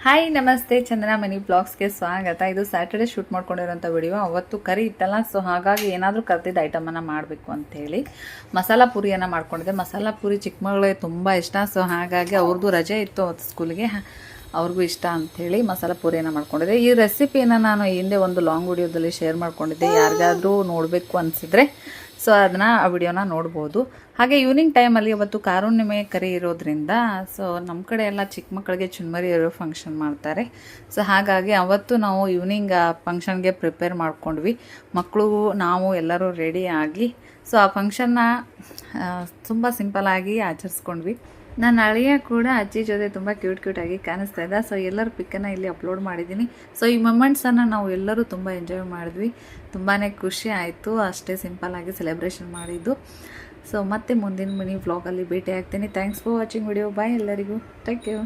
Hi ನಮಸ್ತೆ, ಚಂದನ ಮನಿ ಬ್ಲಾಗ್ಸ್ಗೆ ಸ್ವಾಗತ. ಇದು ಸ್ಯಾಟರ್ಡೆ ಶೂಟ್ ಮಾಡ್ಕೊಂಡಿರೋಂಥ ವಿಡಿಯೋ. ಅವತ್ತು ಕರಿ ಇತ್ತಲ್ಲ, ಸೊ ಹಾಗಾಗಿ ಏನಾದರೂ ಕರೆದಿದ್ದ ಐಟಮನ್ನು ಮಾಡಬೇಕು ಅಂಥೇಳಿ ಮಸಾಲ ಪೂರಿಯನ್ನು ಮಾಡ್ಕೊಂಡಿದ್ದೆ. ಮಸಾಲ ಪೂರಿ ಚಿಕ್ಕ ಮಗಳಿಗೆ ತುಂಬ ಇಷ್ಟ, ಸೊ ಹಾಗಾಗಿ ಅವ್ರದ್ದು ರಜೆ ಇತ್ತು ಅವತ್ತು ಸ್ಕೂಲಿಗೆ, ಅವ್ರಿಗೂ ಇಷ್ಟ ಅಂಥೇಳಿ ಮಸಾಲ ಪೂರಿಯನ್ನು ಮಾಡ್ಕೊಂಡಿದ್ದೆ. ಈ ರೆಸಿಪಿಯನ್ನು ನಾನು ಹಿಂದೆ ಒಂದು ಲಾಂಗ್ ವಿಡಿಯೋದಲ್ಲಿ ಶೇರ್ ಮಾಡ್ಕೊಂಡಿದ್ದೆ. ಯಾರಿಗಾದರೂ ನೋಡಬೇಕು ಅನಿಸಿದ್ರೆ ಸೊ ಅದನ್ನು ಆ ವಿಡಿಯೋನ ನೋಡ್ಬೋದು. ಹಾಗೆ ಈವ್ನಿಂಗ್ ಟೈಮಲ್ಲಿ ಅವತ್ತು ಕಾರುಣ್ಣಿಮೆ ಕರಿ ಇರೋದ್ರಿಂದ ಸೊ ನಮ್ಮ ಕಡೆ ಎಲ್ಲ ಚಿಕ್ಕ ಮಕ್ಕಳಿಗೆ ಚುನ್ಮರಿ ಇರೋ ಫಂಕ್ಷನ್ ಮಾಡ್ತಾರೆ. ಸೊ ಹಾಗಾಗಿ ಅವತ್ತು ನಾವು ಈವ್ನಿಂಗ್ ಆ ಫಂಕ್ಷನ್ಗೆ ಪ್ರಿಪೇರ್ ಮಾಡ್ಕೊಂಡ್ವಿ. ಮಕ್ಕಳು ನಾವು ಎಲ್ಲರೂ ರೆಡಿ ಆಗಿ ಸೊ ಆ ಫಂಕ್ಷನ್ನ ತುಂಬ ಸಿಂಪಲ್ಲಾಗಿ ಆಚರಿಸ್ಕೊಂಡ್ವಿ. ನಾನು ಅಳಿಯ ಕೂಡ ಅಜ್ಜಿ ಜೊತೆ ತುಂಬ ಕ್ಯೂಟಾಗಿ ಕಾಣಿಸ್ತಾ ಇದ್ದ. ಸೊ ಎಲ್ಲರ ಪಿಕ್ಕನ್ನು ಇಲ್ಲಿ ಅಪ್ಲೋಡ್ ಮಾಡಿದ್ದೀನಿ. ಸೊ ಈ ಮೊಮೆಂಟ್ಸನ್ನು ನಾವು ಎಲ್ಲರೂ ತುಂಬ ಎಂಜಾಯ್ ಮಾಡಿದ್ವಿ. ತುಂಬಾ ಖುಷಿ ಆಯಿತು. ಅಷ್ಟೇ ಸಿಂಪಲ್ಲಾಗಿ ಸೆಲೆಬ್ರೇಷನ್ ಮಾಡಿದ್ದು. ಸೊ ಮತ್ತೆ ಮುಂದಿನ ಮಿನಿ ವ್ಲಾಗಲ್ಲಿ ಭೇಟಿ ಆಗ್ತೀನಿ. Thanks for watching video. Bye ಎಲ್ಲರಿಗೂ. Thank you.